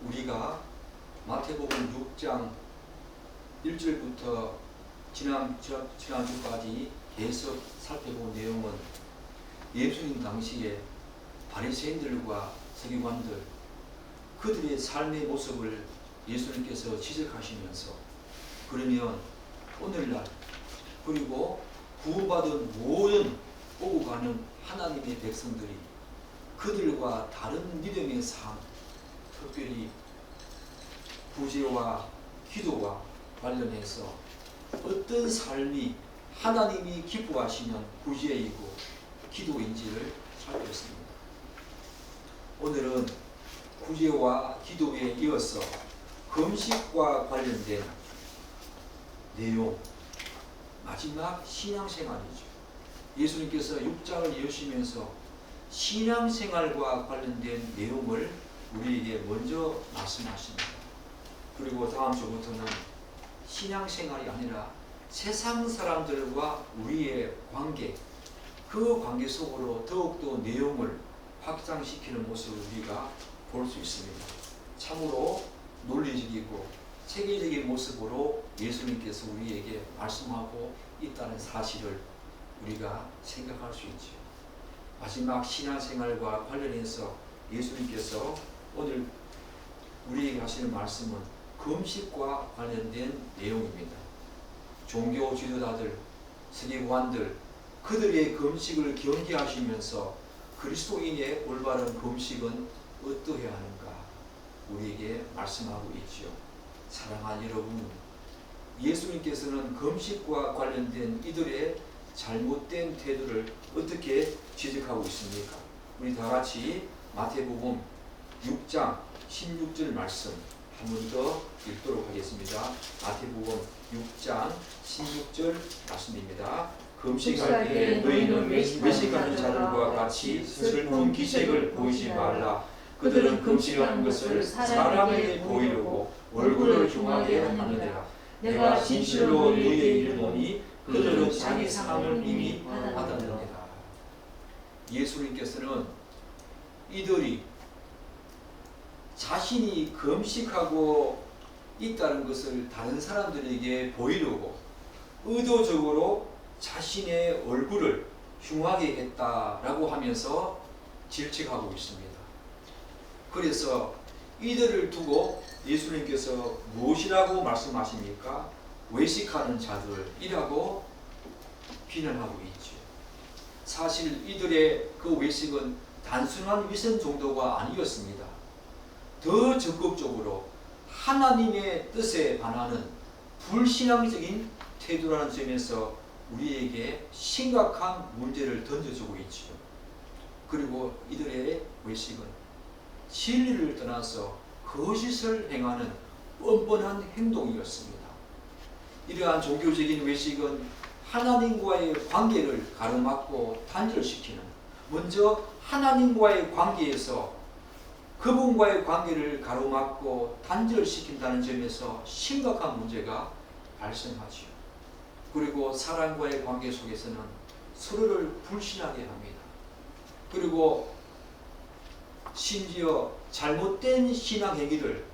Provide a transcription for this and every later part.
우리가 마태복음 6장 1절부터 지난주까지 계속 살펴본 내용은 예수님 당시에 바리새인들과 서기관들 그들의 삶의 모습을 예수님께서 지적하시면서 그러면 오늘날 그리고 구원받은 모든 오고 가는 하나님의 백성들이 그들과 다른 믿음의 삶, 특별히 구제와 기도와 관련해서 어떤 삶이 하나님이 기뻐하시는 구제이고 기도인지를 살폈습니다. 오늘은 구제와 기도에 이어서 금식과 관련된 내용, 마지막 신앙생활이죠. 예수님께서 6장을 여시면서 신앙생활과 관련된 내용을 우리에게 먼저 말씀하십니다. 그리고 다음 주부터는 신앙생활이 아니라 세상 사람들과 우리의 관계, 그 관계 속으로 더욱더 내용을 확장시키는 모습을 우리가 볼 수 있습니다. 참으로 논리적이고 체계적인 모습으로 예수님께서 우리에게 말씀하고 있다는 사실을 우리가 생각할 수 있죠. 마지막 신앙생활과 관련해서 예수님께서 오늘 우리에게 하시는 말씀은 금식과 관련된 내용입니다. 종교 지도자들, 서기관들 그들의 금식을 경계하시면서 그리스도인의 올바른 금식은 어떠해야 하는가 우리에게 말씀하고 있지요. 사랑하는 여러분, 예수님께서는 금식과 관련된 이들의 잘못된 태도를 어떻게 지적하고 있습니까? 우리 다 같이 마태복음 6장 16절 말씀 한 번 더 읽도록 하겠습니다. 마태복음 6장 16절 말씀입니다. 금식할 때 너희는 외식하는 자들과 같이 슬픈 기색을 보이지 말라. 그들은 금식하는 것을 사람에게 보이려고 얼굴을 흉하게 하느니라. 내가 진실로 너희에게 이르노니 그들은 자기 상을 이미 받았느니라. 예수님께서는 이들이 자신이 금식하고 있다는 것을 다른 사람들에게 보이려고 의도적으로 자신의 얼굴을 흉하게 했다라고 하면서 질책하고 있습니다. 그래서 이들을 두고 예수님께서 무엇이라고 말씀하십니까? 외식하는 자들이라고 비난하고 있죠. 사실 이들의 그 외식은 단순한 위선 정도가 아니었습니다. 더 적극적으로 하나님의 뜻에 반하는 불신앙적인 태도라는 점에서 우리에게 심각한 문제를 던져주고 있죠. 그리고 이들의 외식은 진리를 떠나서 거짓을 행하는 뻔뻔한 행동이었습니다. 이러한 종교적인 외식은 하나님과의 관계를 가로막고 단절시키는, 먼저 하나님과의 관계에서 그분과의 관계를 가로막고 단절시킨다는 점에서 심각한 문제가 발생하죠. 그리고 사람과의 관계 속에서는 서로를 불신하게 합니다. 그리고 심지어 잘못된 신앙 행위를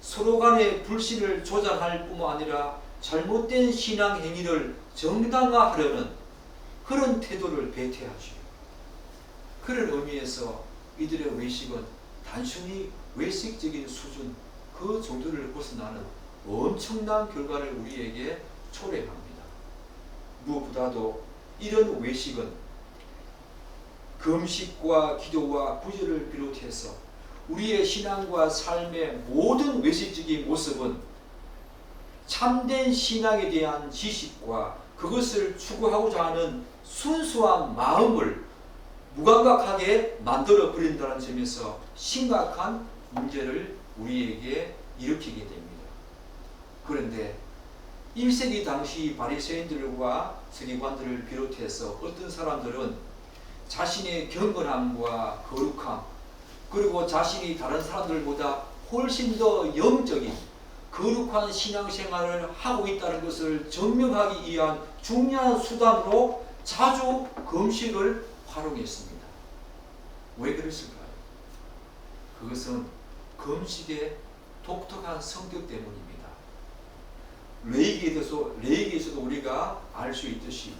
서로 간의 불신을 조장할 뿐만 아니라 잘못된 신앙 행위를 정당화하려는 그런 태도를 배태하죠. 그런 의미에서 이들의 외식은 단순히 외식적인 수준 그 정도를 벗어나는 엄청난 결과를 우리에게 초래합니다. 무엇보다도 이런 외식은 금식과 기도와 구제를 비롯해서 우리의 신앙과 삶의 모든 외식적인 모습은 참된 신앙에 대한 지식과 그것을 추구하고자 하는 순수한 마음을 무감각하게 만들어 버린다는 점에서 심각한 문제를 우리에게 일으키게 됩니다. 그런데 1세기 당시 바리새인들과 서기관들을 비롯해서 어떤 사람들은 자신의 경건함과 거룩함 그리고 자신이 다른 사람들보다 훨씬 더 영적인 거룩한 신앙생활을 하고 있다는 것을 증명하기 위한 중요한 수단으로 자주 금식을 활용했습니다. 왜 그랬을까요? 그것은 금식의 독특한 성격 때문입니다. 레이기에서도 우리가 알 수 있듯이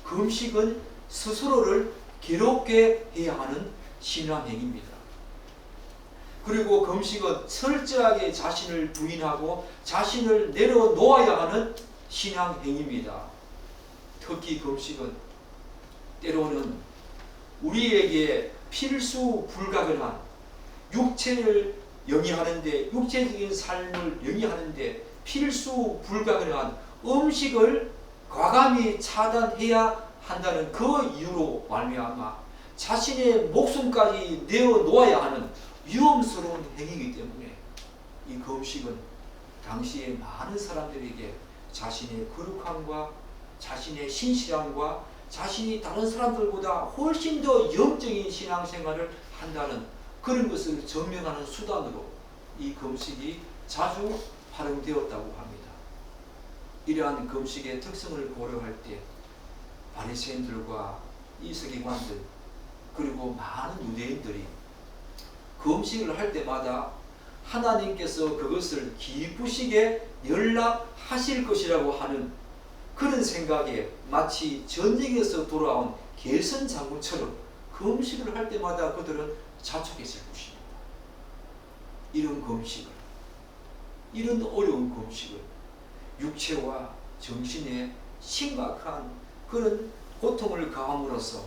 금식은 스스로를 괴롭게 해야 하는 신앙행위입니다. 그리고 금식은 철저하게 자신을 부인하고 자신을 내려놓아야 하는 신앙행위입니다. 특히 금식은 때로는 우리에게 필수 불가결한 육체를 영위하는데, 육체적인 삶을 영위하는데 필수 불가결한 음식을 과감히 차단해야 한다는 그 이유로 말미암아 자신의 목숨까지 내어놓아야 하는 위험스러운 행위이기 때문에 이 금식은 당시에 많은 사람들에게 자신의 거룩함과 자신의 신실함과 자신이 다른 사람들보다 훨씬 더 영적인 신앙생활을 한다는 그런 것을 증명하는 수단으로 이 금식이 자주 활용되었다고 합니다. 이러한 금식의 특성을 고려할 때 바리새인들과 이 서기관들 그리고 많은 유대인들이 금식을 할 때마다 하나님께서 그것을 기쁘시게 연락하실 것이라고 하는 그런 생각에 마치 전쟁에서 돌아온 개선 장군처럼 금식을 할 때마다 그들은 자촉했을 것입니다. 이런 금식을, 이런 어려운 금식을 육체와 정신에 심각한 그런 고통을 가함으로써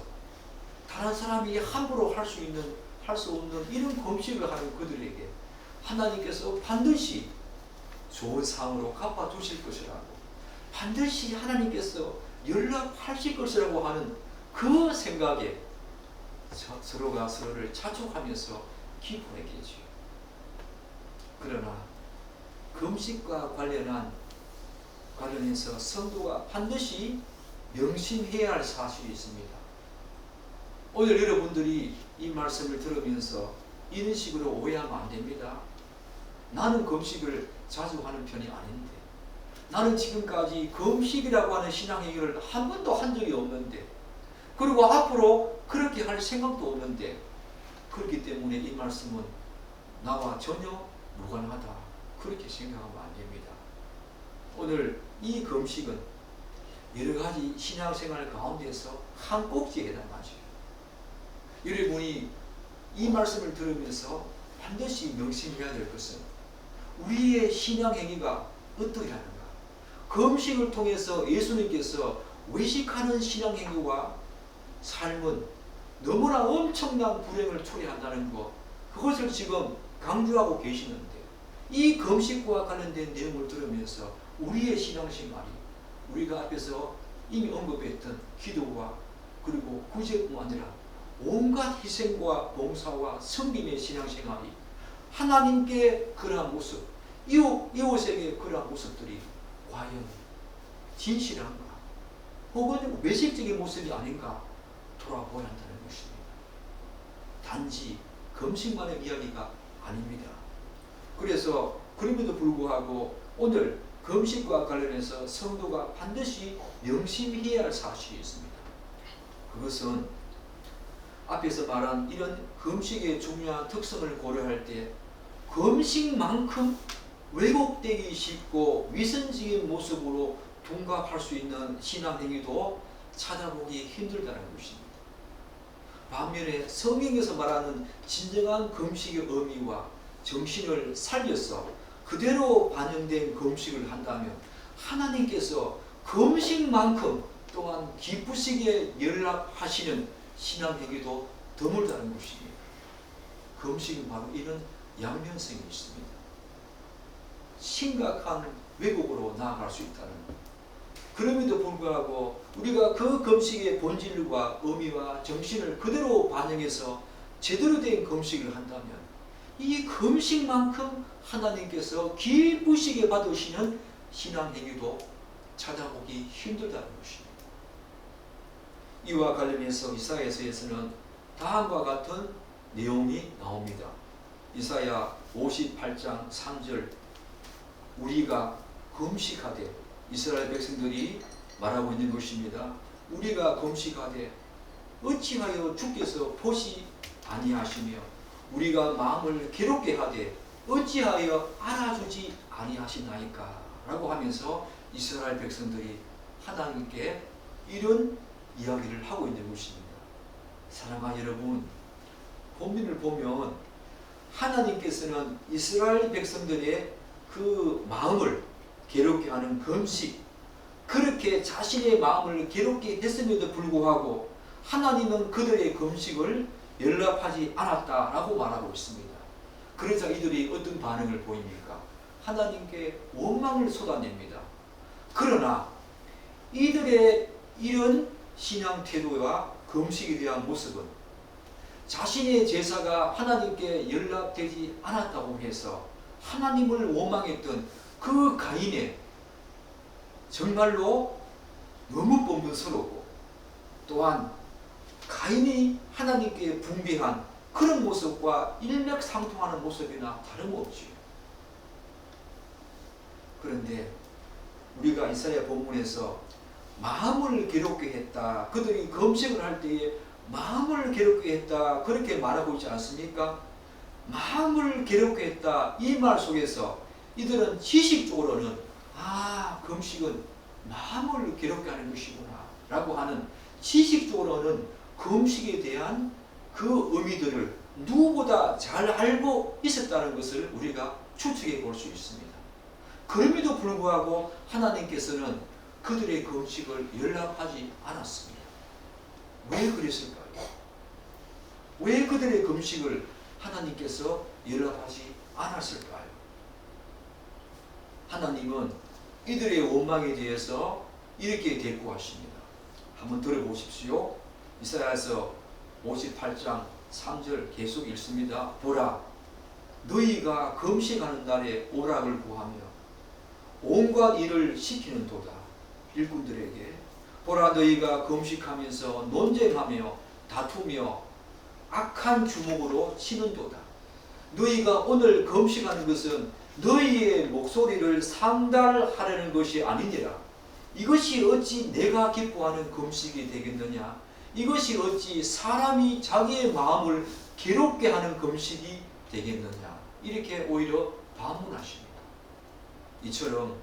다른 사람이 함부로 할 수 없는 이런 금식을 하는 그들에게 하나님께서 반드시 좋은 상으로 갚아주실 것이라고, 반드시 하나님께서 연락하실 것이라고 하는 그 생각에 서로가 서로를 자촉하면서 기뻐했겠지요. 그러나 금식과 관련해서 성도가 반드시 명심해야 할 사실이 있습니다. 오늘 여러분들이 이 말씀을 들으면서 이런 식으로 오해하면 안 됩니다. 나는 금식을 자주 하는 편이 아닌데, 나는 지금까지 금식이라고 하는 신앙행위를 한 번도 한 적이 없는데, 그리고 앞으로 그렇게 할 생각도 없는데, 그렇기 때문에 이 말씀은 나와 전혀 무관하다, 그렇게 생각하면 안 됩니다. 오늘 이 금식은 여러 가지 신앙생활 가운데서 한 꼭지에 해당하죠. 여러분이 이 말씀을 들으면서 반드시 명심해야 될 것은 우리의 신앙행위가 어떻게 하는가. 금식을 통해서 예수님께서 외식하는 신앙행위와 삶은 너무나 엄청난 불행을 초래한다는 것, 그것을 지금 강조하고 계시는데, 이 금식과 관련된 내용을 들으면서 우리의 신앙생활이 우리가 앞에서 이미 언급했던 기도와 그리고 구제뿐만 아니라 온갖 희생과 봉사와 섬김의 신앙생활이 하나님께 그러한 모습, 이웃에게 그러한 모습들이 과연 진실한가, 혹은 외식적인 모습이 아닌가 돌아보야 한다는 것입니다. 단지 금식만의 이야기가 아닙니다. 그래서 그럼에도 불구하고 오늘 금식과 관련해서 성도가 반드시 명심해야 할 사실이 있습니다. 그것은 앞에서 말한 이런 금식의 중요한 특성을 고려할 때 금식만큼 왜곡되기 쉽고 위선적인 모습으로 둔갑할 수 있는 신앙행위도 찾아보기 힘들다는 것입니다. 반면에 성경에서 말하는 진정한 금식의 의미와 정신을 살려서 그대로 반영된 금식을 한다면 하나님께서 금식만큼 또한 기쁘시게 연락하시는 신앙행위도 드물다는 것입니다. 금식은 바로 이런 양면성이 있습니다. 심각한 왜곡으로 나아갈 수 있다는 것. 그럼에도 불구하고 우리가 그 금식의 본질과 의미와 정신을 그대로 반영해서 제대로 된 금식을 한다면 이 금식만큼 하나님께서 기쁘시게 받으시는 신앙행위도 찾아보기 힘들다는 것입니다. 이와 관련해서 이사야서에서는 다음과 같은 내용이 나옵니다. 이사야 58장 3절, 우리가 금식하되, 이스라엘 백성들이 말하고 있는 것입니다. 우리가 금식하되 어찌하여 주께서 보시 아니하시며 우리가 마음을 괴롭게 하되 어찌하여 알아주지 아니하시나이까 라고 하면서 이스라엘 백성들이 하나님께 이런 이야기를 하고 있는 것입니다. 사랑하는 여러분, 본문을 보면 하나님께서는 이스라엘 백성들의 그 마음을 괴롭게 하는 금식, 그렇게 자신의 마음을 괴롭게 했음에도 불구하고 하나님은 그들의 금식을 연락하지 않았다라고 말하고 있습니다. 그러자 이들이 어떤 반응을 보입니까? 하나님께 원망을 쏟아냅니다. 그러나 이들의 이런 신앙 태도와 금식에 대한 모습은 자신의 제사가 하나님께 연락되지 않았다고 해서 하나님을 원망했던 그 가인의 정말로 너무 뻔뻔스럽고, 또한 가인이 하나님께 분배한 그런 모습과 일맥상통하는 모습이나 다름없지요. 그런데 우리가 이사야 본문에서 마음을 괴롭게 했다, 그들이 금식을 할 때에 마음을 괴롭게 했다, 그렇게 말하고 있지 않습니까? 마음을 괴롭게 했다, 이 말 속에서 이들은 지식적으로는 금식은 마음을 괴롭게 하는 것이구나 라고 하는, 지식적으로는 금식에 대한 그 의미들을 누구보다 잘 알고 있었다는 것을 우리가 추측해 볼 수 있습니다. 그럼에도 불구하고 하나님께서는 그들의 금식을 연락하지 않았습니다. 왜 그랬을까요? 왜 그들의 금식을 하나님께서 연락하지 않았을까요? 하나님은 이들의 원망에 대해서 이렇게 대꾸하십니다. 한번 들어보십시오. 이사야서 58장 3절 계속 읽습니다. 보라, 너희가 금식하는 날에 오락을 구하며 온갖 일을 시키는도다. 일꾼들에게 보라, 너희가 금식하면서 논쟁하며 다투며 악한 주먹으로 치는도다. 너희가 오늘 금식하는 것은 너희의 목소리를 상달하려는 것이 아니니라. 이것이 어찌 내가 기뻐하는 금식이 되겠느냐? 이것이 어찌 사람이 자기의 마음을 괴롭게 하는 금식이 되겠느냐? 이렇게 오히려 반문하십니다. 이처럼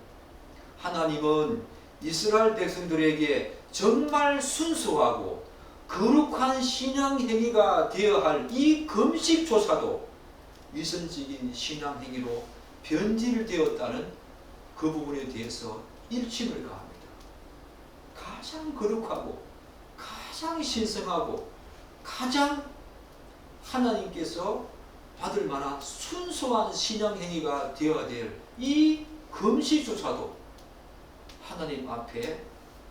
하나님은 이스라엘 백성들에게 정말 순수하고 거룩한 신앙 행위가 되어야 할 이 금식조차도 위선적인 신앙 행위로 변질되었다는 그 부분에 대해서 일침을 가합니다. 가장 거룩하고 가장 신성하고 가장 하나님께서 받을 만한 순수한 신앙 행위가 되어야 될 이 금식조차도 하나님 앞에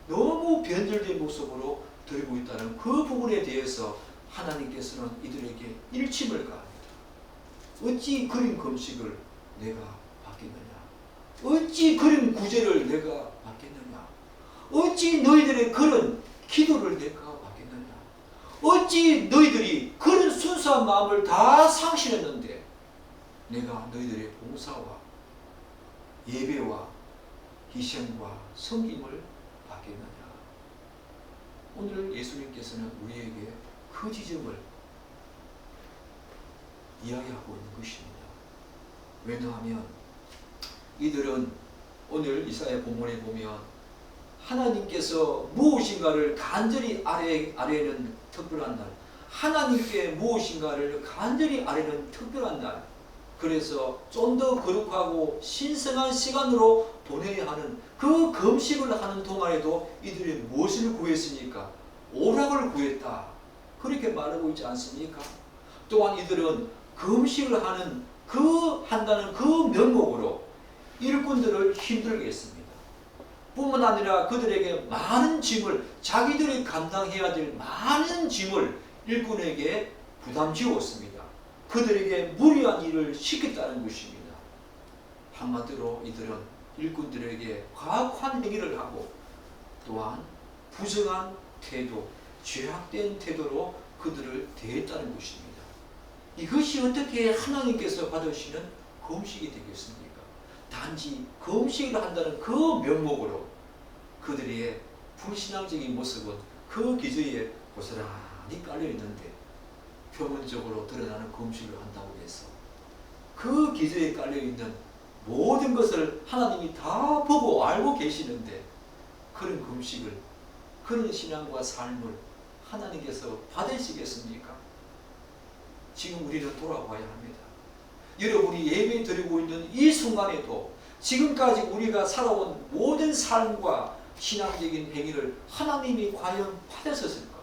너무 변질된 모습으로 드리고 있다는 그 부분에 대해서 하나님께서는 이들에게 일침을 가합니다. 어찌 그런 금식을 내가 받겠느냐? 어찌 그런 구제를 내가 받겠느냐? 어찌 너희들의 그런 기도를 내가 받겠느냐? 어찌 너희들이 그런 순수한 마음을 다 상실했는데 내가 너희들의 봉사와 예배와 희생과 섬김을 받겠느냐? 오늘 예수님께서는 우리에게 그 지점을 이야기하고 있는 것입니다. 왜냐하면 이들은 오늘 이사야 본문에 보면 하나님께서 무엇인가를 간절히 아뢰는 특별한 날, 하나님께 무엇인가를 간절히 아뢰는 특별한 날, 그래서 좀 더 거룩하고 신성한 시간으로 보내야 하는 그 금식을 하는 동안에도 이들이 무엇을 구했습니까? 오락을 구했다. 그렇게 말하고 있지 않습니까? 또한 이들은 금식을 한다는 그 명목으로 일꾼들을 힘들게 했습니다. 뿐만 아니라 그들에게 많은 짐을, 자기들이 감당해야 될 많은 짐을 일꾼에게 부담 지웠습니다. 그들에게 무리한 일을 시켰다는 것입니다. 한마디로 이들은 일꾼들에게 과학한 행위를 하고 또한 부정한 태도, 죄악된 태도로 그들을 대했다는 것입니다. 이것이 어떻게 하나님께서 받으시는 금식이 되겠습니까? 단지 금식을 한다는 그 명목으로 그들의 불신앙적인 모습은 그 기저에 고스란히 깔려 있는데 표면적으로 드러나는 금식을 한다고 해서 그 기저에 깔려있는 모든 것을 하나님이 다 보고 알고 계시는데 그런 금식을, 그런 신앙과 삶을 하나님께서 받으시겠습니까? 지금 우리는 돌아와야 합니다. 여러분이 예배 드리고 있는 이 순간에도 지금까지 우리가 살아온 모든 삶과 신앙적인 행위를 하나님이 과연 받으셨을까?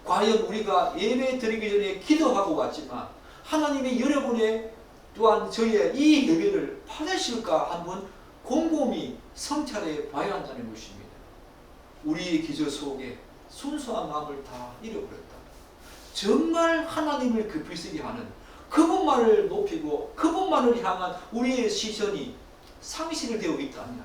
과연 우리가 예배 드리기 전에 기도하고 왔지만 하나님이 여러분의 또한 저희의 이 예배를 받으실까 한번 곰곰이 성찰해 봐야 한다는 것입니다. 우리의 기저 속에 순수한 마음을 다 잃어버렸다. 정말 하나님을 깊이 쓰게 하는 그분만을 높이고 그분만을 향한 우리의 시선이 상실되어 있다면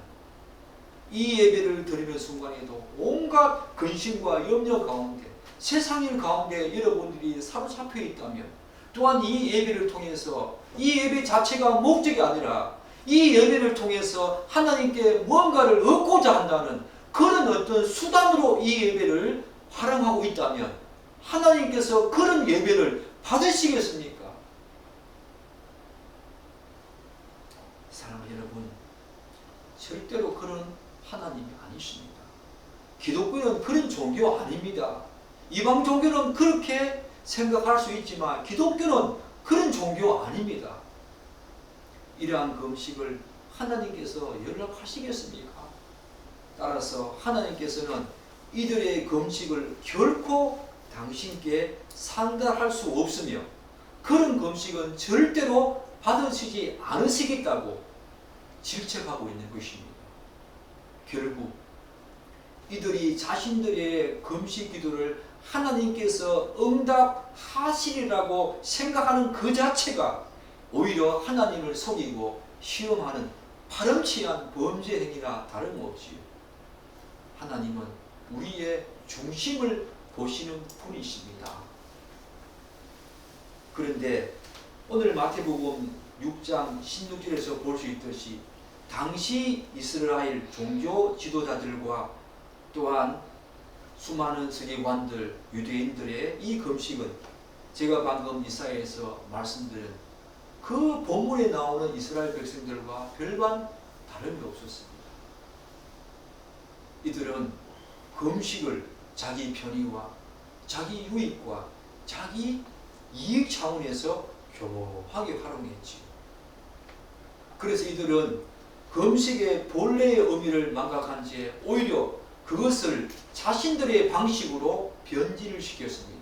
이 예배를 드리는 순간에도 온갖 근심과 염려 가운데 세상일 가운데 여러분들이 사로잡혀 있다면 또한 이 예배를 통해서 이 예배 자체가 목적이 아니라 이 예배를 통해서 하나님께 무언가를 얻고자 한다는 그런 어떤 수단으로 이 예배를 활용하고 있다면 하나님께서 그런 예배를 받으시겠습니까? 사랑하는 여러분, 절대로 그런 하나님이 아니십니다. 기독교는 그런 종교 아닙니다. 이방 종교는 그렇게 생각할 수 있지만 기독교는 그런 종교 아닙니다. 이러한 금식을 하나님께서 연락하시겠습니까? 따라서 하나님께서는 이들의 금식을 결코 당신께 상달할 수 없으며 그런 금식은 절대로 받으시지 않으시겠다고 질책하고 있는 것입니다. 결국 이들이 자신들의 금식 기도를 하나님께서 응답하시리라고 생각하는 그 자체가 오히려 하나님을 속이고 시험하는 파렴치한 범죄 행위나 다름없지요. 하나님은 우리의 중심을 보시는 분이십니다. 그런데 오늘 마태복음 6장 16절에서 볼 수 있듯이 당시 이스라엘 종교 지도자들과 또한 수많은 서기관들, 유대인들의 이 금식은 제가 방금 이사야에서 말씀드린 그 본문에 나오는 이스라엘 백성들과 별반 다름이 없었습니다. 이들은 금식을 자기 편의와 자기 유익과 자기 이익 차원에서 교묘하게 활용했지요. 그래서 이들은 금식의 본래의 의미를 망각한 채 오히려 그것을 자신들의 방식으로 변질을 시켰습니다.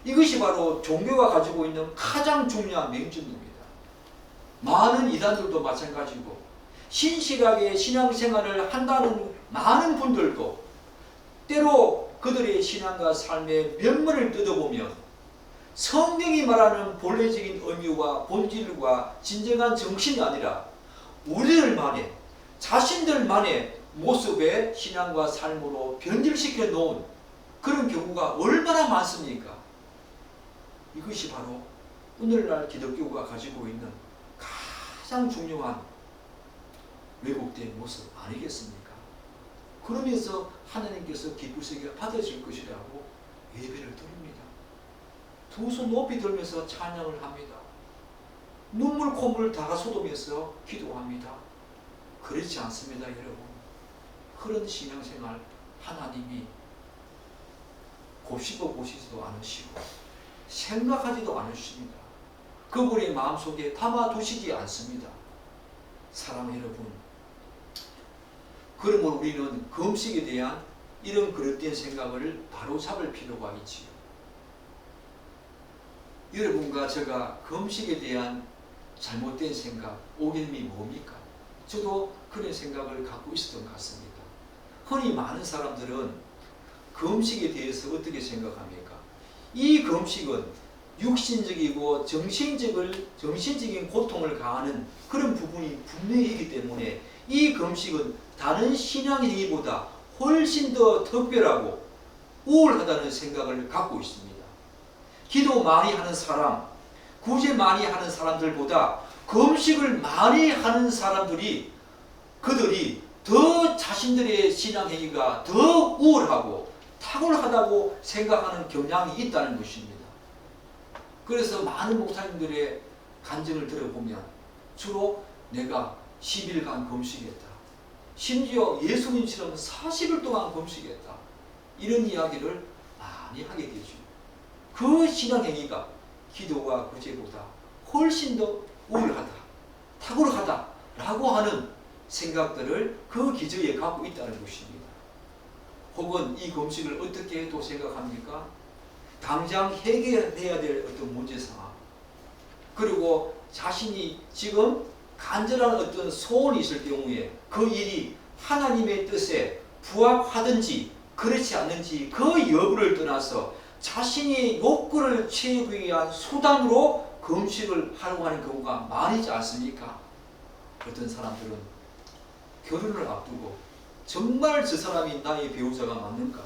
이것이 바로 종교가 가지고 있는 가장 중요한 맹점입니다. 많은 이단들도 마찬가지고 신실하게 신앙생활을 한다는 많은 분들도 때로 그들의 신앙과 삶의 면모를 뜯어보면 성경이 말하는 본래적인 의미와 본질과 진정한 정신이 아니라 우리들만의 자신들만의 모습의 신앙과 삶으로 변질시켜 놓은 그런 경우가 얼마나 많습니까? 이것이 바로 오늘날 기독교가 가지고 있는 가장 중요한 왜곡된 모습 아니겠습니까? 그러면서 하나님께서 기쁘시게 받으실 것이라고 예배를 드립니다. 두 손 높이 들면서 찬양을 합니다. 눈물 콧물 다 쏟으면서 기도합니다. 그렇지 않습니다, 여러분. 그런 신앙생활 하나님이 곱씹어 보시지도 않으시고 생각하지도 않으십니다. 그분의 마음속에 담아두시지 않습니다. 사랑하는 여러분, 그러므로 우리는 금식에 대한 이런 그릇된 생각을 바로 잡을 필요가 있지요. 여러분과 제가 금식에 대한 잘못된 생각, 오길이 뭡니까? 저도 그런 생각을 갖고 있었던 것 같습니다. 흔히 많은 사람들은 금식에 대해서 어떻게 생각합니까? 이 금식은 육신적이고 정신적인 고통을 가하는 그런 부분이 분명히 있기 때문에 이 금식은 다른 신앙행위보다 훨씬 더 특별하고 우월하다는 생각을 갖고 있습니다. 기도 많이 하는 사람, 구제 많이 하는 사람들보다 금식을 많이 하는 사람들이 그들이 더 자신들의 신앙행위가 더 우월하고 탁월하다고 생각하는 경향이 있다는 것입니다. 그래서 많은 목사님들의 간증을 들어보면 주로 내가 10일간 금식했다. 심지어 예수님처럼 40일 동안 금식했다. 이런 이야기를 많이 하게 되죠. 그 신앙행위가 기도와 구제보다 훨씬 더 우월하다, 탁월하다 라고 하는 생각들을 그 기저에 갖고 있다는 것입니다. 혹은 이 금식을 어떻게 또 생각합니까? 당장 해결해야 될 어떤 문제 상황, 그리고 자신이 지금 간절한 어떤 소원이 있을 경우에 그 일이 하나님의 뜻에 부합하든지 그렇지 않는지 그 여부를 떠나서 자신이 욕구를 채우기 위한 수단으로 금식을 하려고 하는 경우가 많이지 않습니까? 어떤 사람들은 결혼을 앞두고 정말 저 사람이 나의 배우자가 맞는가?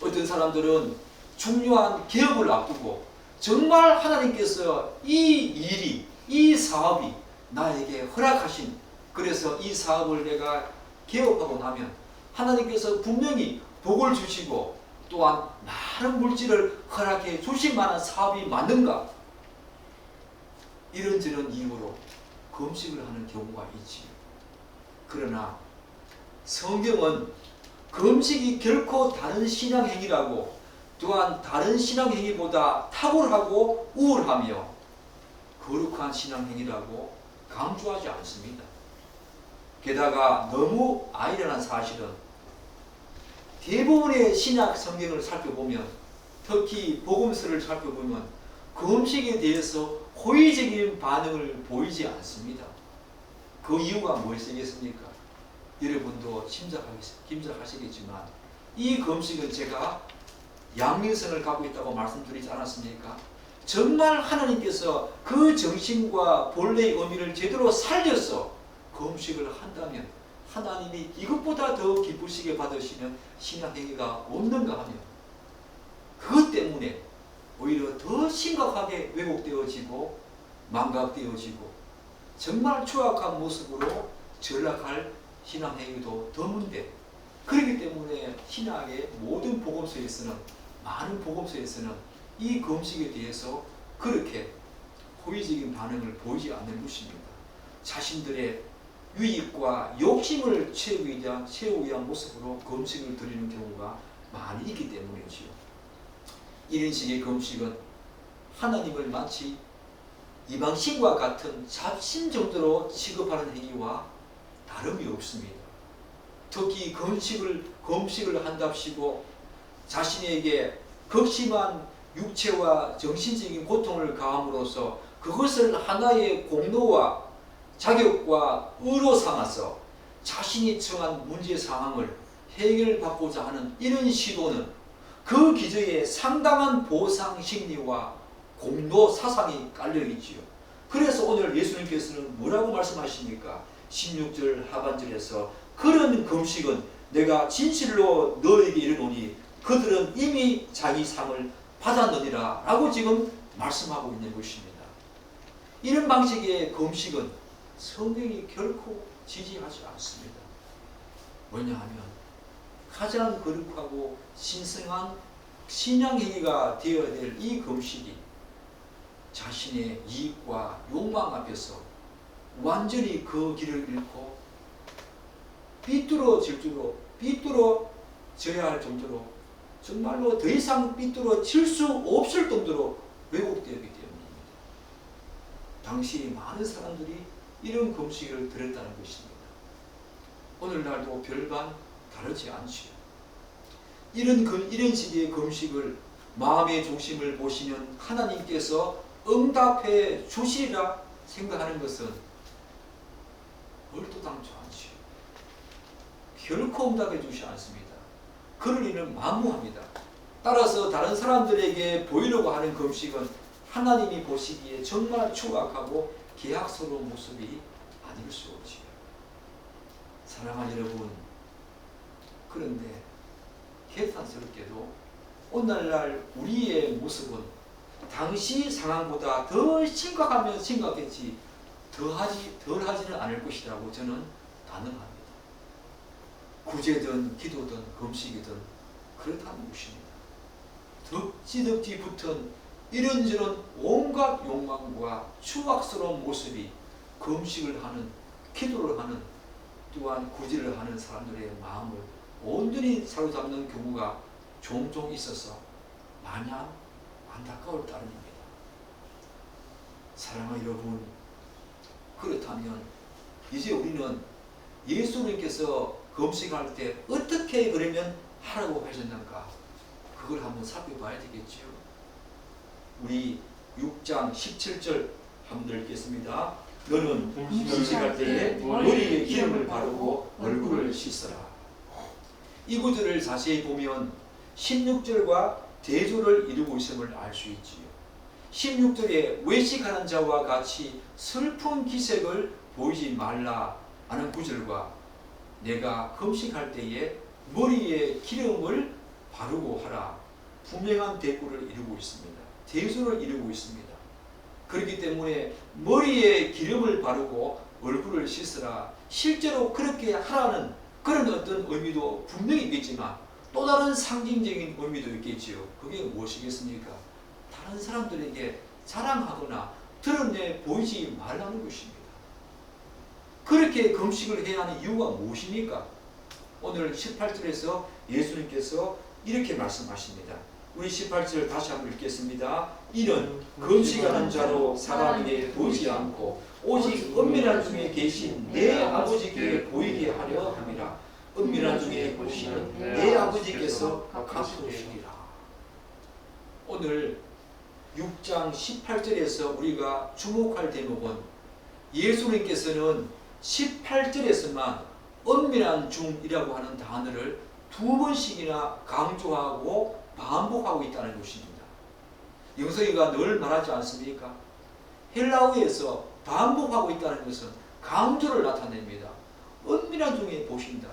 어떤 사람들은 중요한 개업을 앞두고 정말 하나님께서 이 일이, 이 사업이 나에게 허락하신, 그래서 이 사업을 내가 개업하고 나면 하나님께서 분명히 복을 주시고 또한 많은 물질을 허락해 주실 만한 사업이 맞는가? 이런저런 이유로 금식을 하는 경우가 있지요. 그러나 성경은 금식이 결코 다른 신앙행위라고, 또한 다른 신앙행위보다 탁월하고 우월하며 거룩한 신앙행위라고 강조하지 않습니다. 게다가 너무 아이러니한 사실은 대부분의 신약 성경을 살펴보면, 특히 복음서를 살펴보면 금식에 대해서 호의적인 반응을 보이지 않습니다. 그 이유가 무엇이겠습니까? 여러분도 짐작하시겠지만 이 금식은 제가 양면성을 갖고 있다고 말씀드리지 않았습니까? 정말 하나님께서 그 정신과 본래의 의미를 제대로 살려서 금식을 한다면 하나님이 이것보다 더 기쁘시게 받으시는 신앙행위가 없는가 하며, 그것 때문에 오히려 더 심각하게 왜곡되어지고 망각되어지고 정말 추악한 모습으로 전락할 신앙행위도 드문데, 그렇기 때문에 신약의 모든 복음서에서는, 많은 복음서에서는 이 금식에 대해서 그렇게 호의적인 반응을 보이지 않는 것입니다. 자신들의 유익과 욕심을 채우기 위한 모습으로 금식을 드리는 경우가 많이 있기 때문이지요. 이런 식의 금식은 하나님을 마치 이방신과 같은 잡신 정도로 취급하는 행위와 다름이 없습니다. 특히 금식을 한답시고 자신에게 극심한 육체와 정신적인 고통을 가함으로써 그것을 하나의 공로와 자격과 의로 삼아서 자신이 처한 문제 상황을 해결받고자 하는 이런 시도는 그 기저에 상당한 보상 심리와 공로 사상이 깔려있지요. 그래서 오늘 예수님께서는 뭐라고 말씀하십니까? 16절 하반절에서 그런 금식은 내가 진실로 너에게 이르노니 그들은 이미 자기 상을 받았느니라 라고 지금 말씀하고 있는 것입니다. 이런 방식의 금식은 성경이 결코 지지하지 않습니다. 왜냐하면 가장 거룩하고 신성한 신앙행위가 되어야 될 이 금식이 자신의 이익과 욕망 앞에서 완전히 그 길을 잃고 삐뚤어져야 할 정도로, 정말로 더 이상 삐뚤어질 수 없을 정도로 왜곡되었기 때문입니다. 당시 많은 사람들이 이런 금식을 들었다는 것입니다. 오늘날도 별반 다르지 않지요. 이런 식의 금식을 마음의 중심을 보시면 하나님께서 응답해 주시리라 생각하는 것은 얼토당토 않지요. 결코 응답해 주시지 않습니다. 그럴 일은 만무합니다. 따라서 다른 사람들에게 보이려고 하는 금식은 하나님이 보시기에 정말 추악하고 계약스러운 모습이 아닐 수 없지요. 사랑하는 여러분, 그런데 개탄스럽게도 오늘날 우리의 모습은 당시 상황보다 더 심각하면 심각했지 덜하지는 않을 것이라고 저는 단언합니다. 구제든 기도든 금식이든 그렇다는 것입니다. 덕지덕지 붙은 이런저런 온갖 욕망과 추악스러운 모습이 금식을 하는, 기도를 하는, 또한 구제를 하는 사람들의 마음을 온전히 사로잡는 경우가 종종 있어서 마냥 안타까울 따름입니다. 사랑하는 여러분, 그렇다면 이제 우리는 예수님께서 금식할 때 어떻게 그러면 하라고 하셨는가, 그걸 한번 살펴봐야 되겠지요. 우리 6장 17절 한번 읽겠습니다. 너는 금식할 때에 머리에 기름을 바르고 얼굴을 씻어라. 이 구절을 자세히 보면 16절과 대조를 이루고 있음을 알 수 있지요. 16절에 외식하는 자와 같이 슬픈 기색을 보이지 말라 하는 구절과 내가 금식할 때에 머리에 기름을 바르고 하라, 분명한 대꾸를 이루고 있습니다. 대조를 이루고 있습니다. 그렇기 때문에 머리에 기름을 바르고 얼굴을 씻으라, 실제로 그렇게 하라는 그런 어떤 의미도 분명히 있겠지만 또 다른 상징적인 의미도 있겠지요. 그게 무엇이겠습니까? 다른 사람들에게 자랑하거나 드러내 보이지 말라는 것입니다. 그렇게 금식을 해야 하는 이유가 무엇입니까? 오늘 18절에서 예수님께서 이렇게 말씀하십니다. 우리 18절 다시 한번 읽겠습니다. 이는 금식하는 자로 사람에게 보이지 않고 오직 은밀한 중에 계신 내 아버지께 보이게 하려 함이라. 은밀한 중에 보시는 내 아버지께서 갚으시리라. 오늘 6장 18절에서 우리가 주목할 대목은 예수님께서는 18절에서만 은밀한 중이라고 하는 단어를 2번씩이나 강조하고 반복하고 있다는 것입니다. 영석이가 늘 말하지 않습니까? 헬라어에서 반복하고 있다는 것은 강조를 나타냅니다. 은밀한 중에 보신다.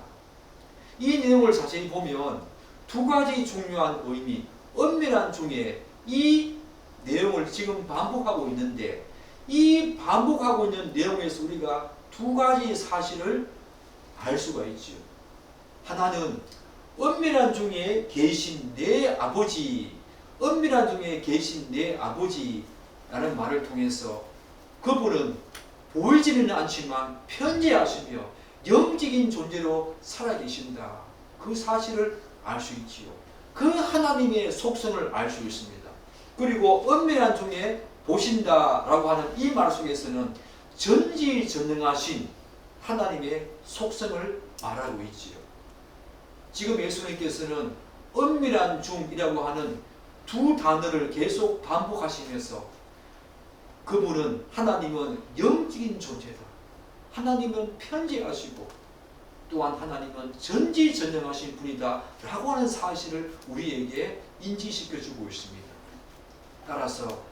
이 내용을 자세히 보면 두 가지 중요한 의미, 은밀한 중에 이 내용을 지금 반복하고 있는데, 이 반복하고 있는 내용에서 우리가 두 가지 사실을 알 수가 있지요. 하나는 은밀한 중에 계신 내 아버지, 은밀한 중에 계신 내 아버지라는 말을 통해서 그분은 보이지는 않지만 편재하시며 영적인 존재로 살아계신다. 그 사실을 알 수 있지요. 그 하나님의 속성을 알 수 있습니다. 그리고 은밀한 중에 보신다라고 하는 이 말 속에서는 전지전능하신 하나님의 속성을 말하고 있지요. 지금 예수님께서는 은밀한 중이라고 하는 두 단어를 계속 반복하시면서 그분은, 하나님은 영적인 존재다. 하나님은 편재하시고 또한 하나님은 전지전능하신 분이다 라고 하는 사실을 우리에게 인지시켜주고 있습니다. 따라서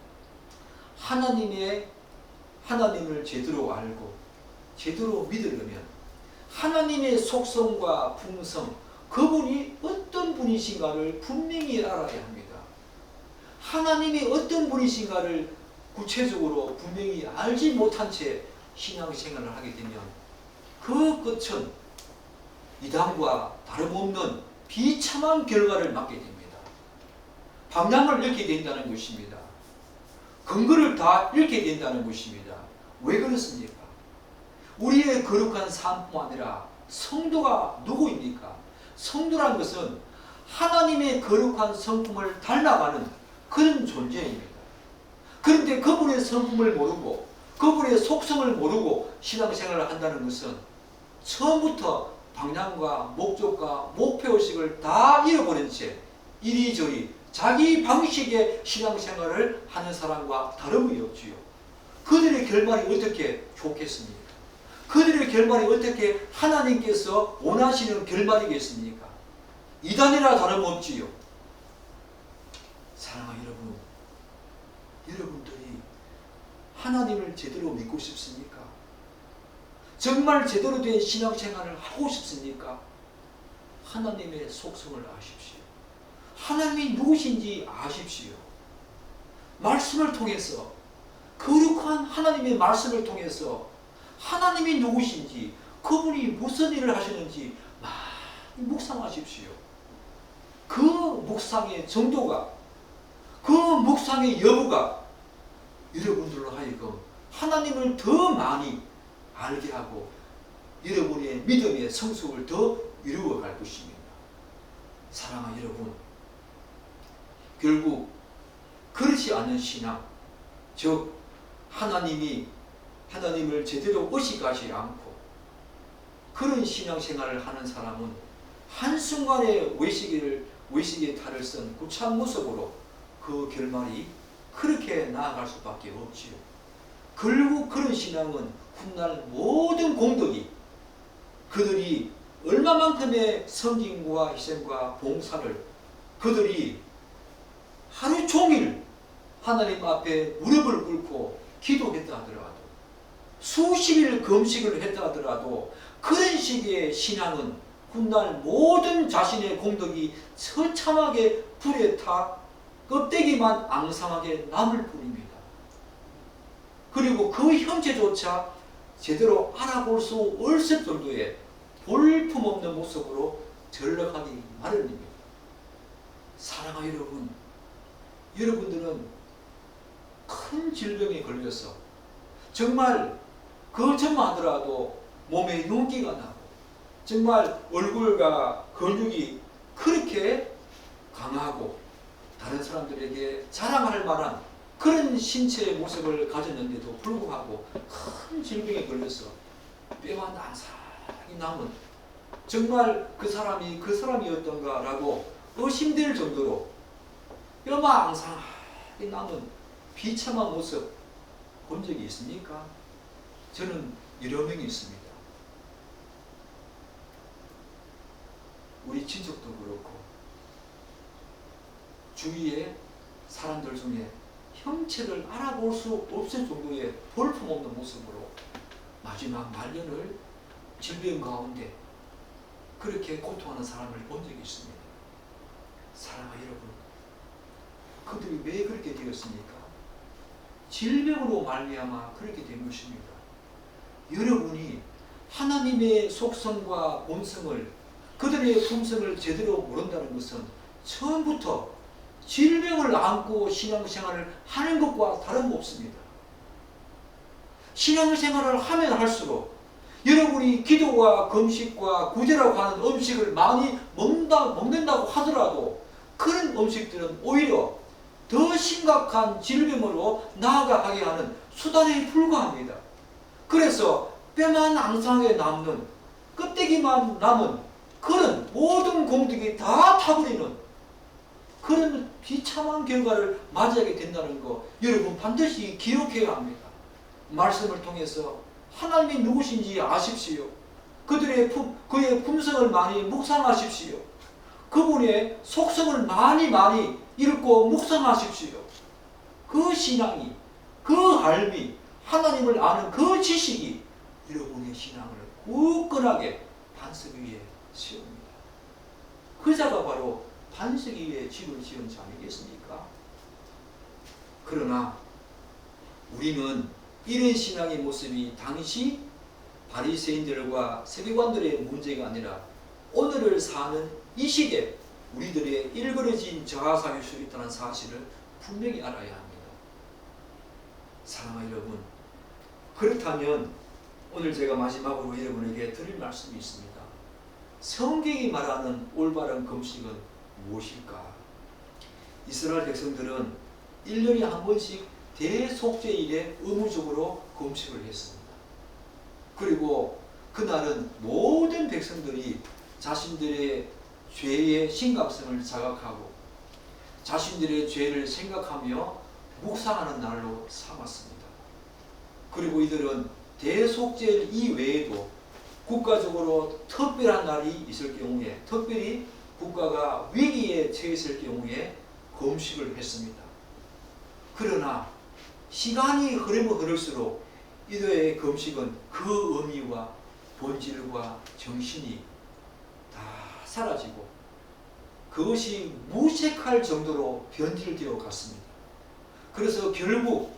하나님을 제대로 알고 제대로 믿으려면 하나님의 속성과 풍성, 그분이 어떤 분이신가를 분명히 알아야 합니다. 하나님이 어떤 분이신가를 구체적으로 분명히 알지 못한 채 신앙생활을 하게 되면 그 끝은 이단과 다름없는 비참한 결과를 맞게 됩니다. 방향을 잃게 된다는 것입니다. 근거를 다 잃게 된다는 것입니다. 왜 그렇습니까? 우리의 거룩한 삶뿐 아니라 성도가 누구입니까? 성도란 것은 하나님의 거룩한 성품을 닮아가는 그런 존재입니다. 그런데 그분의 성품을 모르고 그분의 속성을 모르고 신앙생활을 한다는 것은 처음부터 방향과 목적과 목표의식을 다 잃어버린 채 이리저리 자기 방식의 신앙생활을 하는 사람과 다름이 없지요. 그들의 결말이 어떻게 좋겠습니까? 그들의 결말이 어떻게 하나님께서 원하시는 결말이겠습니까? 이단이라 다름없지요. 사랑하는 여러분, 여러분들이 하나님을 제대로 믿고 싶습니까? 정말 제대로 된 신앙생활을 하고 싶습니까? 하나님의 속성을 아십시오. 하나님이 누구신지 아십시오. 말씀을 통해서, 거룩한 하나님의 말씀을 통해서 하나님이 누구신지, 그분이 무슨 일을 하시는지 많이 묵상하십시오. 그 묵상의 정도가, 그 묵상의 여부가 여러분들로 하여금 하나님을 더 많이 알게 하고 여러분의 믿음의 성숙을 더 이루어갈 것입니다. 사랑하는 여러분, 결국 그렇지 않은 신앙, 즉 하나님을 제대로 의식하지 않고 그런 신앙생활을 하는 사람은 한순간에 외식의 탈을 쓴 구차한 모습으로 그 결말이 그렇게 나아갈 수밖에 없지요. 결국 그런 신앙은 훗날 모든 공덕이 그들이 얼마만큼의 섬김과 희생과 봉사를 그들이 하루 종일 하나님 앞에 무릎을 꿇고 기도했다 하더라도 수십일 금식을 했다 하더라도 그런 식의 신앙은 훗날 모든 자신의 공덕이 처참하게 불에 타 껍데기만 앙상하게 남을 뿐입니다. 그리고 그 형체조차 제대로 알아볼 수 없을 정도의 볼품없는 모습으로 전락하기 마련입니다. 사랑하는 여러분, 여러분들은 큰 질병에 걸려서 정말 그것만 하더라도 몸에 윤기가 나고 정말 얼굴과 근육이 그렇게 강하고 다른 사람들에게 자랑할 만한 그런 신체의 모습을 가졌는데도 불구하고 큰 질병에 걸려서 뼈만 낭상이 남은 정말 그 사람이었던가라고 의심될 정도로 뼈만 앙상하게 남은 비참한 모습 본 적이 있습니까? 저는 여러 명이 있습니다. 우리 친척도 그렇고 주위의 사람들 중에 형체를 알아볼 수 없을 정도의 볼품없는 모습으로 마지막 말년을 질병 가운데 그렇게 고통하는 사람을 본 적이 있습니다. 사랑하는 여러분, 그들이 왜 그렇게 되었습니까? 질병으로 말미암아 그렇게 된 것입니다. 여러분이 하나님의 속성과 본성을 그들의 품성을 제대로 모른다는 것은 처음부터 질병을 안고 신앙생활을 하는 것과 다름없습니다. 신앙생활을 하면 할수록 여러분이 기도와 금식과 구제라고 하는 음식을 많이 먹는다고 하더라도 그런 음식들은 오히려 더 심각한 질병으로 나아가게 하는 수단에 불과합니다. 그래서 뼈만 앙상하게 남는 껍데기만 남은 그런 모든 공덕이 다 타버리는 그런 비참한 결과를 맞이하게 된다는 거 여러분 반드시 기억해야 합니다. 말씀을 통해서 하나님이 누구신지 아십시오. 그의 품성을 많이 묵상하십시오. 그분의 속성을 많이 읽고 묵상하십시오. 그 신앙이, 그 알미, 하나님을 아는 그 지식이 여러분의 신앙을 굳건하게 반석 위에 세웁니다. 그 자가 바로 반석 위에 집을 지은 자 아니겠습니까? 그러나 우리는 이런 신앙의 모습이 당시 바리새인들과 세계관들의 문제가 아니라 오늘을 사는 이 시대 우리들의 일그러진 저하상일 수 있다는 사실을 분명히 알아야 합니다. 사랑하는 여러분, 그렇다면 오늘 제가 마지막으로 여러분에게 드릴 말씀이 있습니다. 성경이 말하는 올바른 금식은 무엇일까? 이스라엘 백성들은 1년에 한 번씩 대속죄일에 의무적으로 금식을 했습니다. 그리고 그날은 모든 백성들이 자신들의 죄의 심각성을 자각하고 자신들의 죄를 생각하며 묵상하는 날로 삼았습니다. 그리고 이들은 대속죄일 이외에도 국가적으로 특별한 날이 있을 경우에 특별히 국가가 위기에 처했을 경우에 금식을 했습니다. 그러나 시간이 흐르면 흐를수록 이들의 금식은 그 의미와 본질과 정신이 다 사라지고 그것이 무색할 정도로 변질되어 갔습니다. 그래서 결국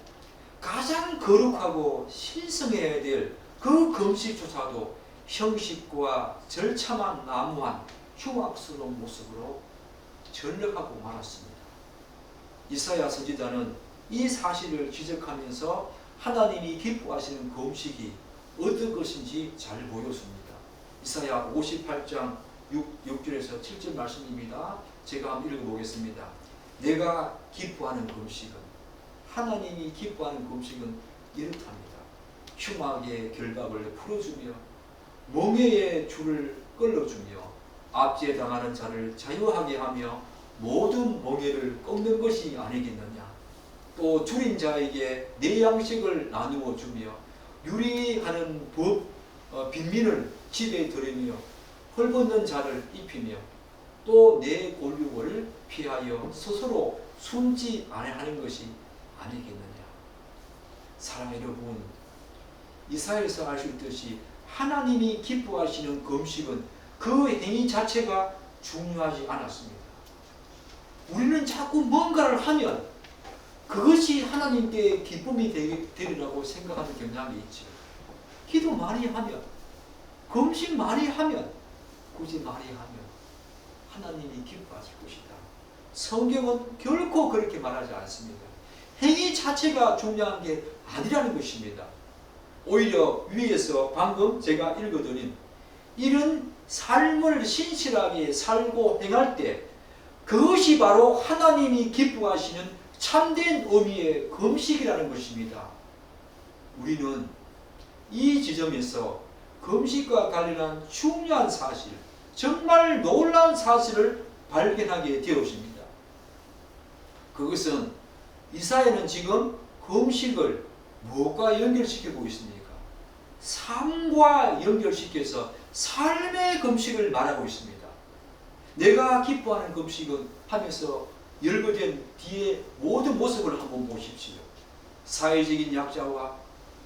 가장 거룩하고 신성해야 될 그 금식조차도 형식과 절차만 난무한 흉악스러운 모습으로 전락하고 말았습니다. 이사야 선지자는 이 사실을 지적하면서 하나님이 기뻐하시는 그 음식이 어떤 것인지 잘 보여줍니다. 이사야 58장 6절에서 7절 말씀입니다. 제가 한번 읽어보겠습니다. 내가 기뻐하는 그 음식은, 하나님이 기뻐하는 그 음식은 이렇답니다. 흉악의 결박을 풀어주며 멍에의 줄을 끌어주며 압제 당하는 자를 자유하게 하며 모든 멍에를 꺾는 것이 아니겠느냐. 또 줄인 자에게 내 양식을 나누어 주며 유리하는 빈민을 집에 들이며 헐벗는 자를 입히며 또 내 권력을 피하여 스스로 숨지 아니하는 것이 아니겠느냐. 사랑하는 여러분, 이사야에서 알 수 있듯이 하나님이 기뻐하시는 그 음식은 그 행위 자체가 중요하지 않았습니다. 우리는 자꾸 뭔가를 하면 그것이 하나님께 기쁨이 되리라고 생각하는 경향이 있죠. 기도 많이 하면, 금식 많이 하면, 굳이 많이 하면 하나님이 기뻐하실 것이다. 성경은 결코 그렇게 말하지 않습니다. 행위 자체가 중요한 게 아니라는 것입니다. 오히려 위에서 방금 제가 읽어드린 이런 삶을 신실하게 살고 행할 때 그것이 바로 하나님이 기뻐하시는 참된 의미의 금식이라는 것입니다. 우리는 이 지점에서 금식과 관련한 중요한 사실, 정말 놀라운 사실을 발견하게 되었습니다. 그것은 이사야는 지금 금식을 무엇과 연결시키고 있습니까? 삶과 연결시켜서 삶의 금식을 말하고 있습니다. 내가 기뻐하는 금식은 하면서 열거된 뒤에 모든 모습을 한번 보십시오. 사회적인 약자와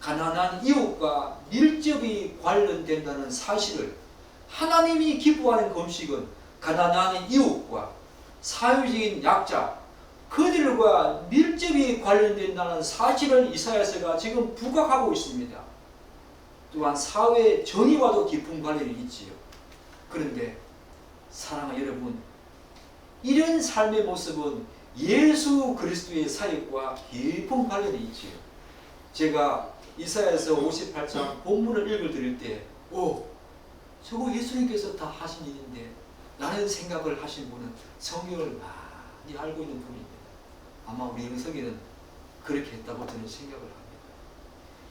가난한 이웃과 밀접히 관련된다는 사실을, 하나님이 기뻐하는 금식은 가난한 이웃과 사회적인 약자, 그들과 밀접히 관련된다는 사실을 이사야서가 지금 부각하고 있습니다. 또한 사회 정의와도 깊은 관련이 있지요. 그런데 사랑하는 여러분, 이런 삶의 모습은 예수 그리스도의 사역과 깊은 관련이 있지요. 제가 이사야서 58장 본문을 읽어드릴 때 저거 예수님께서 다 하신 일인데 라는 생각을 하신 분은 성경을 많이 알고 있는 분입니다. 아마 우리 영성에는 그렇게 했다고 저는 생각을 합니다.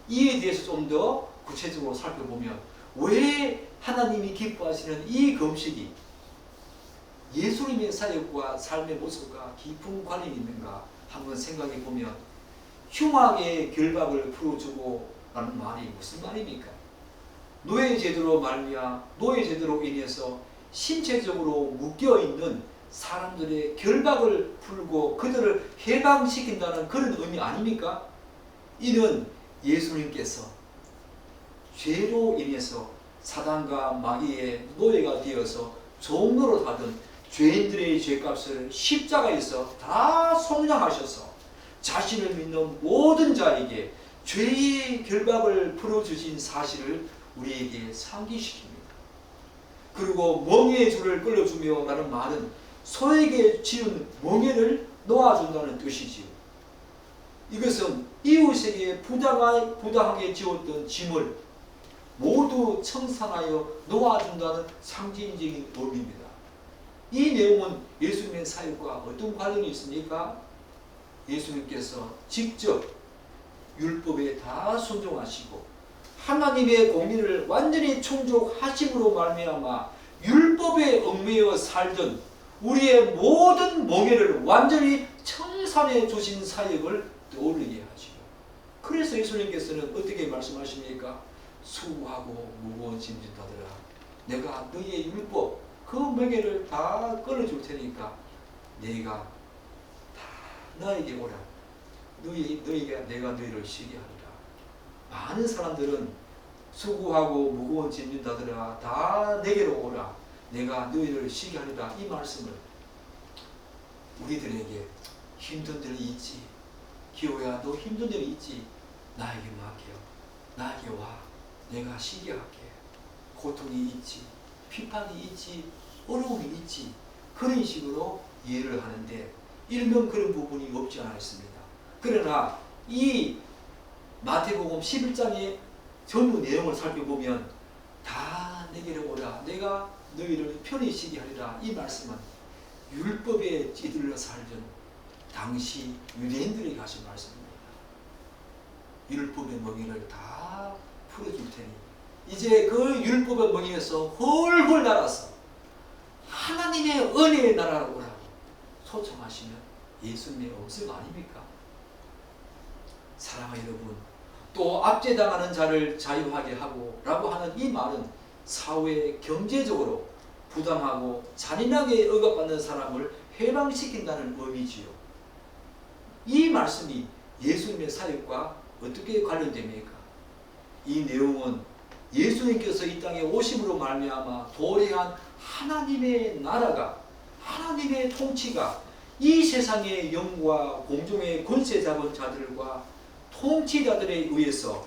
이에 대해서 좀 더 구체적으로 살펴보면 왜 하나님이 기뻐하시는 이 금식이 예수님의 사역과 삶의 모습과 깊은 관련이 있는가 한번 생각해 보면, 흉악의 결박을 풀어주고 라는 말이 무슨 말입니까? 노예제도로 인해서 신체적으로 묶여있는 사람들의 결박을 풀고 그들을 해방시킨다는 그런 의미 아닙니까? 이는 예수님께서 죄로 인해서 사단과 마귀의 노예가 되어서 종로로 하던 죄인들의 죄값을 십자가에서 다 속량하셔서 자신을 믿는 모든 자에게 죄의 결박을 풀어주신 사실을 우리에게 상기시킵니다. 그리고 멍에의 줄을 끌어주며 라는 말은 소에게 지은 멍에를 놓아준다는 뜻이지요. 이것은 이웃에게 부당하게 지었던 짐을 모두 청산하여 놓아준다는 상징적인 의미입니다. 이 내용은 예수님의 사역과 어떤 관련이 있습니까? 예수님께서 직접 율법에 다 순종하시고 하나님의 공의를 완전히 충족하심으로 말미암아 율법에 얽매여 살던 우리의 모든 멍에를 완전히 청산해 주신 사역을 떠올리게 하시고, 그래서 예수님께서는 어떻게 말씀하십니까? 수고하고 무거운 짐진 자들아, 내가 너희의 율법 그 멍에를 다 끊어줄 테니까 네가 다 나에게 오라. 내가 너희를 쉬게 하리라. 많은 사람들은 수고하고 무거운 짐진 자들아 다 내게로 오라. 내가 너희를 쉬게 하리라. 이 말씀을 우리들에게 힘든 일이 있지. 기호야, 너 힘든 일이 있지. 나에게 맡겨. 나에게 와. 내가 쉬게 할게. 고통이 있지. 비판이 있지. 어려움이 있지. 그런 식으로 이해를 하는데, 일명 그런 부분이 없지 않아 있습니다. 그러나 이 마태복음 11장의 전부 내용을 살펴보면 다 내게로 오라 내가 너희를 편히 쉬게 하리라 이 말씀은 율법에 찌들러 살던 당시 유대인들에게 하신 말씀입니다. 율법의 멍에를 다 풀어줄 테니 이제 그 율법의 멍에에서 헐헐 날아서 하나님의 은혜의 나라로 오라고 초청하시면 예수님의 음성 아닙니까? 사랑하는 여러분, 또 압제당하는 자를 자유하게 하고 라고 하는 이 말은 사회 경제적으로 부당하고 잔인하게 억압받는 사람을 해방시킨다는 의미지요. 이 말씀이 예수님의 사역과 어떻게 관련됩니까? 이 내용은 예수님께서 이 땅에 오심으로 말미암아 도래한 하나님의 나라가 하나님의 통치가 이 세상의 영과 공중의 권세 잡은 자들과 통치자들에 의해서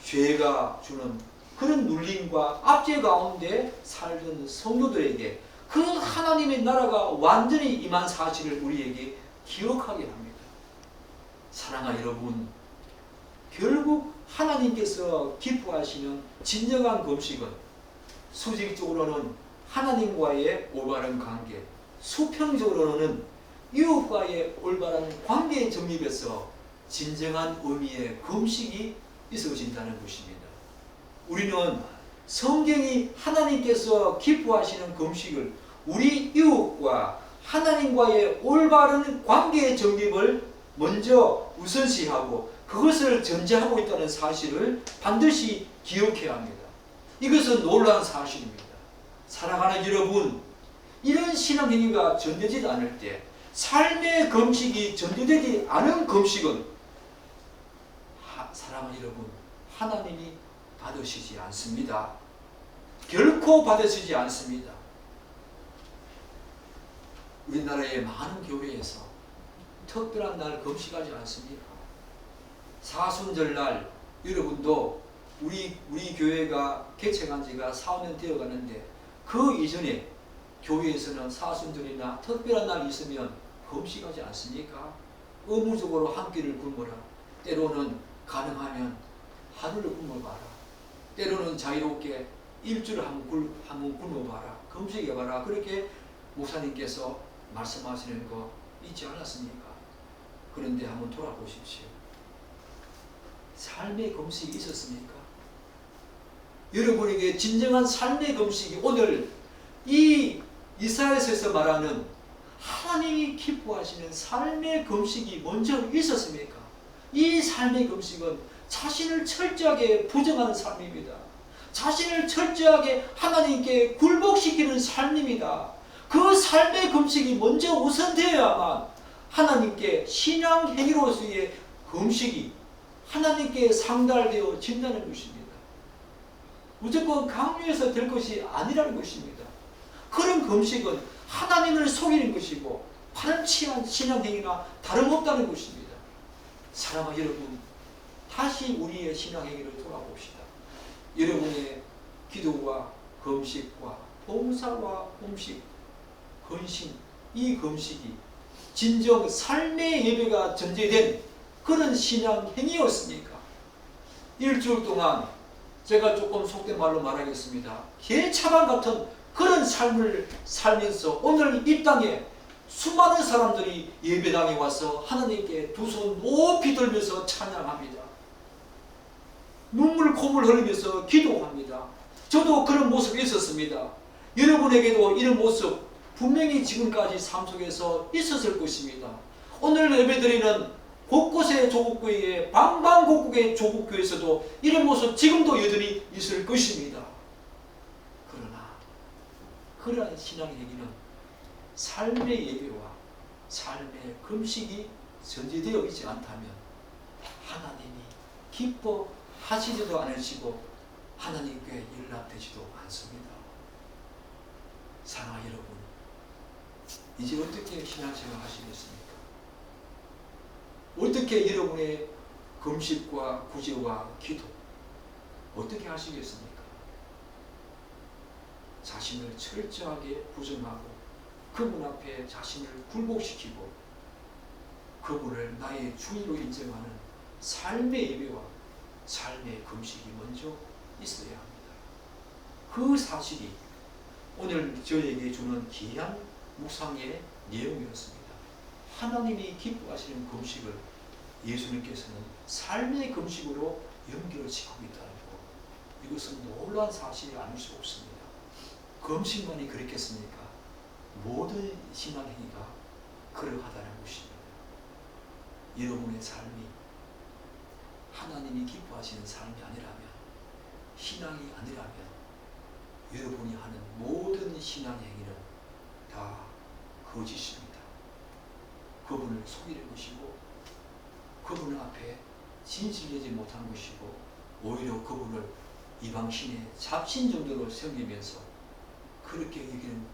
죄가 주는 그런 눌림과 압제 가운데 살던 성도들에게 그 하나님의 나라가 완전히 임한 사실을 우리에게 기억하게 합니다. 사랑하는 여러분, 결국 하나님께서 기뻐하시는 진정한 금식은 수직적으로는 하나님과의 올바른 관계, 수평적으로는 이웃과의 올바른 관계에 정립해서 진정한 의미의 금식이 있어진다는 것입니다. 우리는 성경이 하나님께서 기뻐하시는 금식을 우리 이웃과 하나님과의 올바른 관계의 정립을 먼저 우선시하고 그것을 전제하고 있다는 사실을 반드시 기억해야 합니다. 이것은 놀라운 사실입니다. 사랑하는 여러분, 이런 신앙행위가 전되지 않을 때 삶의 금식이 전되지 않은 금식은 사랑하는 여러분, 하나님이 받으시지 않습니다. 결코 받으시지 않습니다. 우리나라의 많은 교회에서 특별한 날 금식하지 않습니까? 사순절날 여러분도 우리 교회가 개척한 지가 4년 되어 가는데 그 이전에 교회에서는 사순절이나 특별한 날이 있으면 금식하지 않습니까? 의무적으로 한 끼를 굶어라. 때로는 가능하면 하루를 굶어봐라. 때로는 자유롭게 일주일을 한번 굶어봐라. 금식해봐라. 그렇게 목사님께서 말씀하시는 거 있지 않았습니까? 그런데 한번 돌아보십시오. 삶의 금식이 있었습니까? 여러분에게 진정한 삶의 금식이 오늘 이 이사야서에서 말하는 하나님이 기뻐하시는 삶의 금식이 먼저 있었습니까? 이 삶의 금식은 자신을 철저하게 부정하는 삶입니다. 자신을 철저하게 하나님께 굴복시키는 삶입니다. 그 삶의 금식이 먼저 우선되어야만 하나님께 신앙 행위로서의 금식이 하나님께 상달되어진다는 것입니다. 무조건 강요해서 될 것이 아니라는 것입니다. 그런 금식은 하나님을 속이는 것이고 파렴치한 신앙 행위나 다름없다는 것입니다. 사랑하는 여러분, 다시 우리의 신앙 행위를 돌아봅시다. 여러분의 기도와 금식과 봉사와 금식, 헌신, 이 금식이 진정 삶의 예배가 전제된 그런 신앙 행위였습니까? 일주일 동안 제가 조금 속된 말로 말하겠습니다. 개차반 같은 그런 삶을 살면서 오늘 이 땅에 수많은 사람들이 예배당에 와서 하나님께 두 손 높이 들면서 찬양합니다. 눈물 콧물 흘리면서 기도합니다. 저도 그런 모습이 있었습니다. 여러분에게도 이런 모습 분명히 지금까지 삶 속에서 있었을 것입니다. 오늘 예배드리는 곳곳의 조국교회에 방방곡곡의 조국교회에서도 이런 모습 지금도 여전히 있을 것입니다. 그러나 그러한 신앙의 얘기는 삶의 예배와 삶의 금식이 전제되어 있지 않다면 하나님이 기뻐하시지도 않으시고 하나님께 연락되지도 않습니다. 사랑하는 여러분, 이제 어떻게 신앙생활 하시겠습니까? 어떻게 여러분의 금식과 구제와 기도 어떻게 하시겠습니까? 자신을 철저하게 부정하고 그분 앞에 자신을 굴복시키고 그분을 나의 주인으로 인정하는 삶의 예배와 삶의 금식이 먼저 있어야 합니다. 그 사실이 오늘 저에게 주는 귀한 묵상의 내용이었습니다. 하나님이 기뻐하시는 금식을 예수님께서는 삶의 금식으로 연결을 짓고 있다는 것, 이것은 놀라운 사실이 아닐 수 없습니다. 금식만이 그렇겠습니까? 모든 신앙행위가 그러하다는 것입니다. 여러분의 삶이 하나님이 기뻐하시는 삶이 아니라면, 신앙이 아니라면 여러분이 하는 모든 신앙행위는 다 거짓입니다. 그분을 속이는 것이고 그분 앞에 진실되지 못한 것이고 오히려 그분을 이방신의 잡신 정도로 섬기면서 그렇게 여기는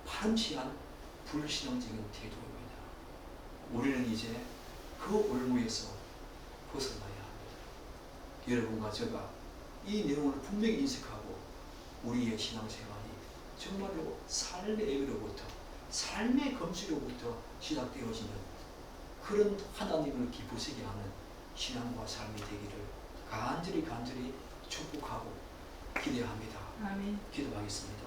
파렴치한 불신앙적인 태도입니다. 우리는 이제 그 올무에서 벗어나야 합니다. 여러분과 제가 이 내용을 분명히 인식하고 우리의 신앙생활이 정말로 삶의 예배로부터 삶의 금식로부터 시작되어지는 그런 하나님을 기쁘시게 하는 신앙과 삶이 되기를 간절히 축복하고 기대합니다. 아멘. 기도하겠습니다.